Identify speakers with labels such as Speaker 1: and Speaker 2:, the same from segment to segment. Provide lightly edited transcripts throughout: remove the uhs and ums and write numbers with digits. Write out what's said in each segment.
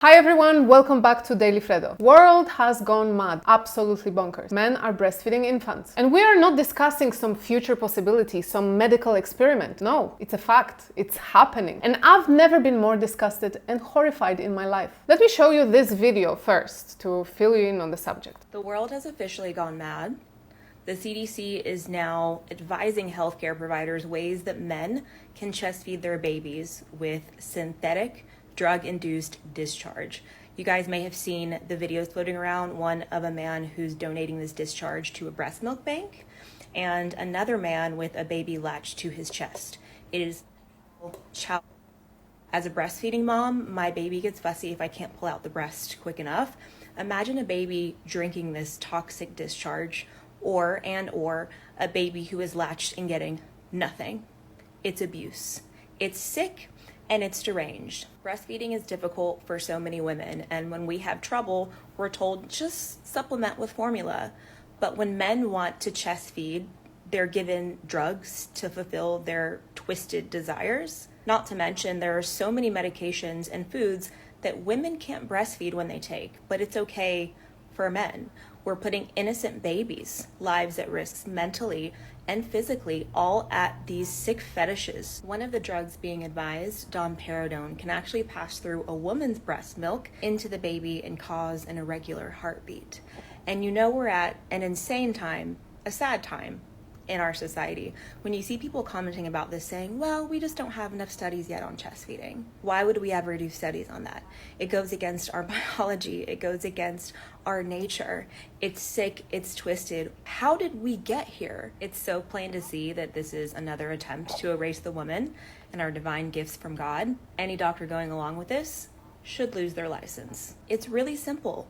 Speaker 1: Hi everyone, welcome back to Daily Fredo. World has gone mad, absolutely bonkers. Men are breastfeeding infants. And we are not discussing some future possibility, some medical experiment. No, it's a fact. It's happening. And I've never been more disgusted and horrified in my life. Let me show you this video first to fill you in on the subject.
Speaker 2: The world has officially gone mad. The CDC is now advising healthcare providers ways that men can chest feed their babies with synthetic drug-induced discharge. You guys may have seen the videos floating around, one of a man who's donating this discharge to a breast milk bank and another man with a baby latched to his chest. It is child. As a breastfeeding mom, my baby gets fussy if I can't pull out the breast quick enough. Imagine a baby drinking this toxic discharge or a baby who is latched and getting nothing. It's abuse. It's sick. And it's deranged. Breastfeeding is difficult for so many women, and when we have trouble, we're told just supplement with formula. But when men want to chest feed, they're given drugs to fulfill their twisted desires. Not to mention, there are so many medications and foods that women can't breastfeed when they take, but it's okay for men. We're putting innocent babies' lives at risk mentally and physically, all at these sick fetishes. One of the drugs being advised, domperidone, can actually pass through a woman's breast milk into the baby and cause an irregular heartbeat. And you know we're at an insane time, a sad time in our society, when you see people commenting about this saying, well, we just don't have enough studies yet on chest feeding. Why would we ever do studies on that? It goes against our biology. It goes against our nature. It's sick. It's twisted. How did we get here? It's so plain to see that this is another attempt to erase the woman and our divine gifts from God. Any doctor going along with this should lose their license. It's really simple.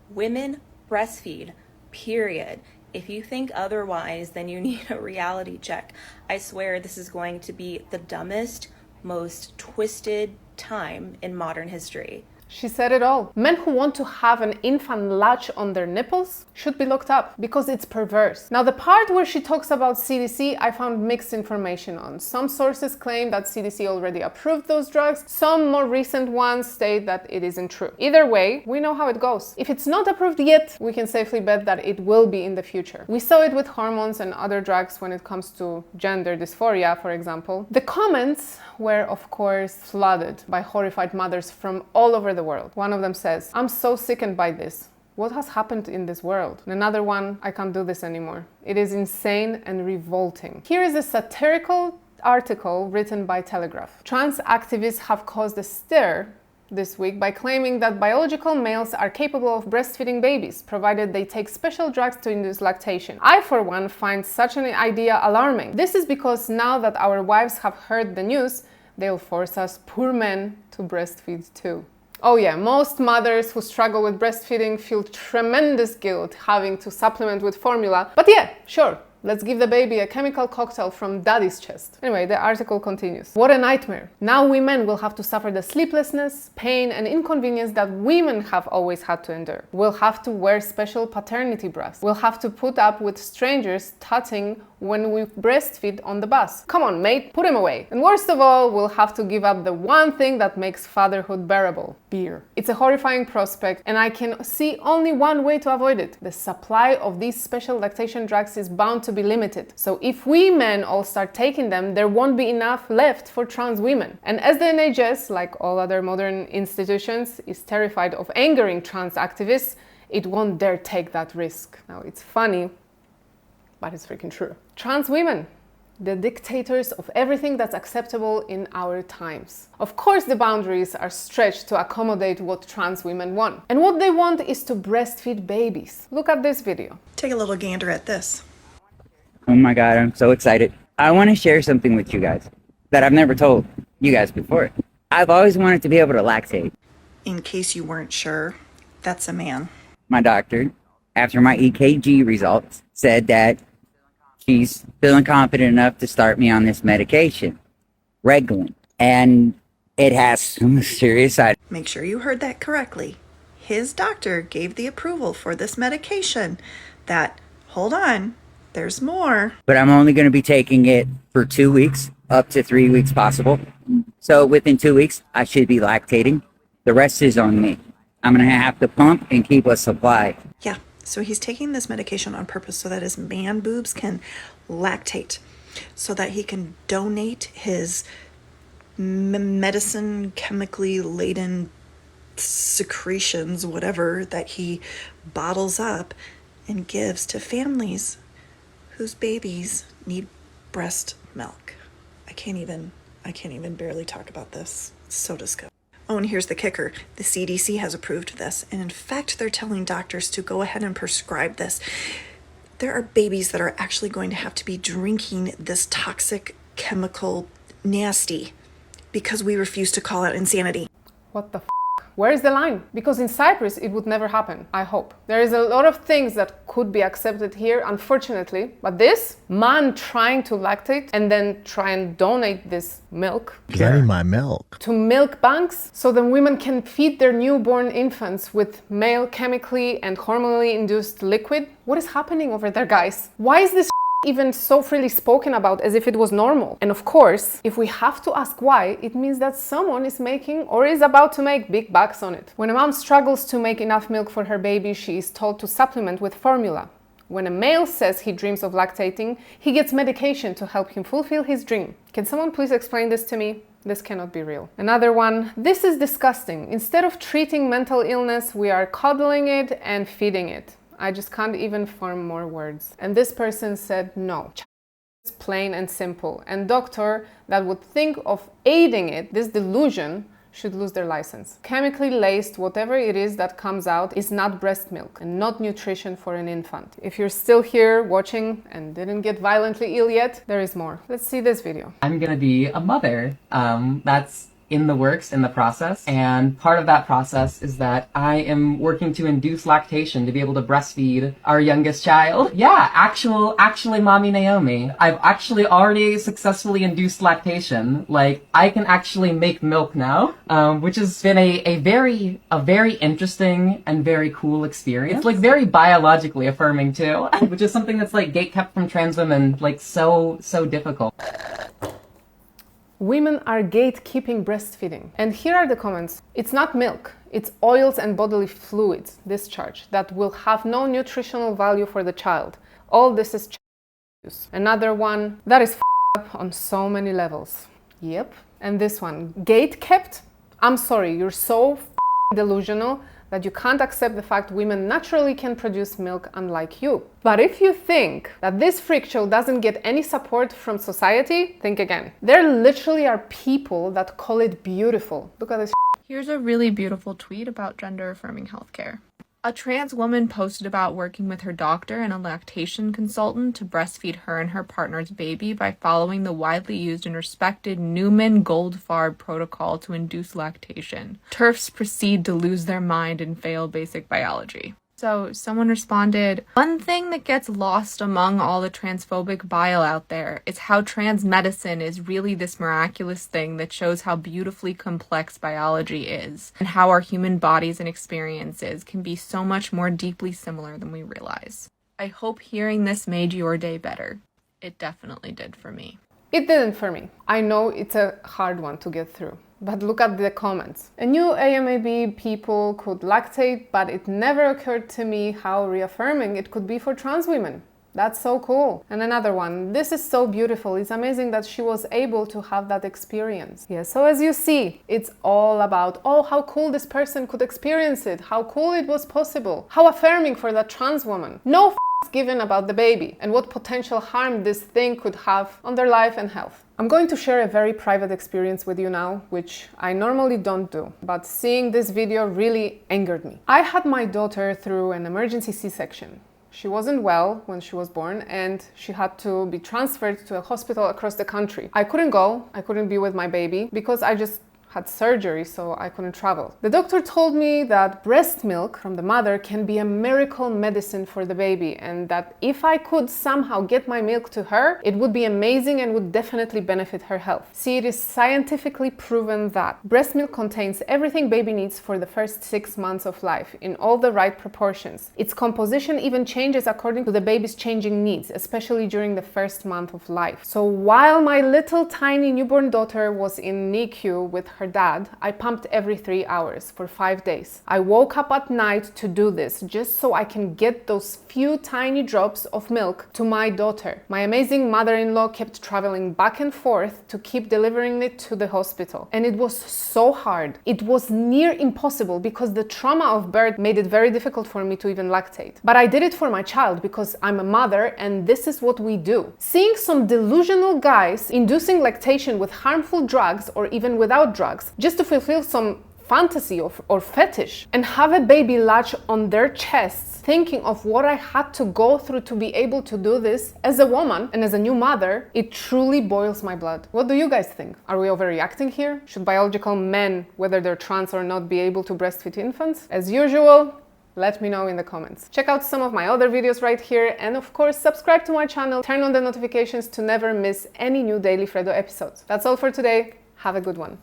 Speaker 2: Women breastfeed, period. If you think otherwise, then you need a reality check. I swear this is going to be the dumbest, most twisted time in modern history.
Speaker 1: She said it all. Men who want to have an infant latch on their nipples should be locked up because it's perverse. Now, the part where she talks about CDC, I found mixed information on. Some sources claim that CDC already approved those drugs. Some more recent ones state that it isn't true. Either way, we know how it goes. If it's not approved yet, we can safely bet that it will be in the future. We saw it with hormones and other drugs when it comes to gender dysphoria, for example. The comments were, of course, flooded by horrified mothers from all over the world. One of them says, "I'm so sickened by this. What has happened in this world?" And another one, "I can't do this anymore. It is insane and revolting." Here is a satirical article written by Telegraph. Trans activists have caused a stir this week by claiming that biological males are capable of breastfeeding babies, provided they take special drugs to induce lactation. I, for one, find such an idea alarming. This is because now that our wives have heard the news, they'll force us poor men to breastfeed too. Oh yeah, most mothers who struggle with breastfeeding feel tremendous guilt having to supplement with formula. But yeah, sure, let's give the baby a chemical cocktail from daddy's chest. Anyway, the article continues. What a nightmare. Now women will have to suffer the sleeplessness, pain, and inconvenience that women have always had to endure. We'll have to wear special paternity bras. We'll have to put up with strangers touching when we breastfeed on the bus. Come on, mate, put him away. And worst of all, we'll have to give up the one thing that makes fatherhood bearable: beer. It's a horrifying prospect, and I can see only one way to avoid it. The supply of these special lactation drugs is bound to be limited. So if we men all start taking them, there won't be enough left for trans women. And as the NHS, like all other modern institutions, is terrified of angering trans activists, it won't dare take that risk. Now, it's funny, but it's freaking true. Trans women, the dictators of everything that's acceptable in our times. Of course, the boundaries are stretched to accommodate what trans women want. And what they want is to breastfeed babies. Look at this video.
Speaker 3: Take a little gander at this.
Speaker 4: Oh my God, I'm so excited. I want to share something with you guys that I've never told you guys before. I've always wanted to be able to lactate.
Speaker 3: In case you weren't sure, that's a man.
Speaker 4: My doctor, after my EKG results, said that she's feeling confident enough to start me on this medication, Reglan. And it has some serious side.
Speaker 3: Make sure you heard that correctly. His doctor gave the approval for this medication that, hold on, there's more.
Speaker 4: But I'm only going to be taking it for 2 weeks, up to 3 weeks possible. So within 2 weeks, I should be lactating. The rest is on me. I'm going to have to pump and keep a supply.
Speaker 3: Yeah, so he's taking this medication on purpose so that his man boobs can lactate, so that he can donate his medicine, chemically laden secretions, whatever, that he bottles up and gives to families whose babies need breast milk. I can't even barely talk about this. It's so disgusting. Oh, and here's the kicker. The CDC has approved this. And in fact, they're telling doctors to go ahead and prescribe this. There are babies that are actually going to have to be drinking this toxic chemical nasty because we refuse to call out insanity.
Speaker 1: What the f***? Where is the line? Because in Cyprus, it would never happen, I hope. There is a lot of things that could be accepted here, unfortunately. But this, man trying to lactate and then try and donate this milk.
Speaker 5: Getting my milk.
Speaker 1: To milk banks, so then women can feed their newborn infants with male chemically and hormonally induced liquid. What is happening over there, guys? Why is this even so freely spoken about as if it was normal? And of course, if we have to ask why, it means that someone is making or is about to make big bucks on it. When a mom struggles to make enough milk for her baby, she is told to supplement with formula. When a male says he dreams of lactating, he gets medication to help him fulfill his dream. Can someone please explain this to me? This cannot be real. Another one, this is disgusting. Instead of treating mental illness, we are coddling it and feeding it. I just can't even form more words. And this person said no. It's plain and simple. And doctor that would think of aiding it, this delusion, should lose their license. Chemically laced, whatever it is that comes out, is not breast milk and not nutrition for an infant. If you're still here watching and didn't get violently ill yet, there is more. Let's see this video.
Speaker 6: I'm gonna be a mother. That's in the works, in the process. And part of that process is that I am working to induce lactation to be able to breastfeed our youngest child. Yeah, actually Mommy Naomi. I've actually already successfully induced lactation. Like, I can actually make milk now, which has been a very interesting and very cool experience. It's like very biologically affirming too, which is something that's like gatekept from trans women, like so difficult.
Speaker 1: Women are gatekeeping breastfeeding. And here are the comments. It's not milk, it's oils and bodily fluids discharge that will have no nutritional value for the child. All this is use. Another one that is up on so many levels. Yep. And this one, gatekept? I'm sorry, you're so delusional that you can't accept the fact women naturally can produce milk unlike you. But if you think that this freak show doesn't get any support from society, think again. There literally are people that call it beautiful. Look at this.
Speaker 7: Here's a really beautiful tweet about gender-affirming healthcare. A trans woman posted about working with her doctor and a lactation consultant to breastfeed her and her partner's baby by following the widely used and respected Newman-Goldfarb protocol to induce lactation. TERFs proceed to lose their mind and fail basic biology. So someone responded, one thing that gets lost among all the transphobic bile out there is how trans medicine is really this miraculous thing that shows how beautifully complex biology is and how our human bodies and experiences can be so much more deeply similar than we realize. I hope hearing this made your day better. It definitely did for me.
Speaker 1: It didn't for me. I know it's a hard one to get through. But look at the comments. A new AMAB people could lactate, but it never occurred to me how reaffirming it could be for trans women. That's so cool. And another one, this is so beautiful. It's amazing that she was able to have that experience. Yeah, so as you see, it's all about, oh, how cool this person could experience it, how cool it was possible, how affirming for that trans woman. No given about the baby and what potential harm this thing could have on their life and health. I'm going to share a very private experience with you now, which I normally don't do, but seeing this video really angered me. I had my daughter through an emergency C-section. She wasn't well when she was born and she had to be transferred to a hospital across the country. I couldn't go, I couldn't be with my baby because I just had surgery, so I couldn't travel. The doctor told me that breast milk from the mother can be a miracle medicine for the baby and that if I could somehow get my milk to her, it would be amazing and would definitely benefit her health. See, it is scientifically proven that breast milk contains everything baby needs for the first 6 months of life in all the right proportions. Its composition even changes according to the baby's changing needs, especially during the first month of life. So while my little tiny newborn daughter was in NICU with her her dad, I pumped every 3 hours for 5 days. I woke up at night to do this just so I can get those few tiny drops of milk to my daughter. My amazing mother-in-law kept traveling back and forth to keep delivering it to the hospital. And it was so hard. It was near impossible because the trauma of birth made it very difficult for me to even lactate. But I did it for my child because I'm a mother and this is what we do. Seeing some delusional guys inducing lactation with harmful drugs or even without drugs just to fulfill some fantasy or fetish and have a baby latch on their chests, thinking of what I had to go through to be able to do this as a woman and as a new mother, it truly boils my blood. What do you guys think? Are we overreacting here? Should biological men, whether they're trans or not, be able to breastfeed infants? As usual, let me know in the comments. Check out some of my other videos right here, and of course subscribe to my channel, turn on the notifications to never miss any new Daily Fredo episodes. That's all for today. Have a good one.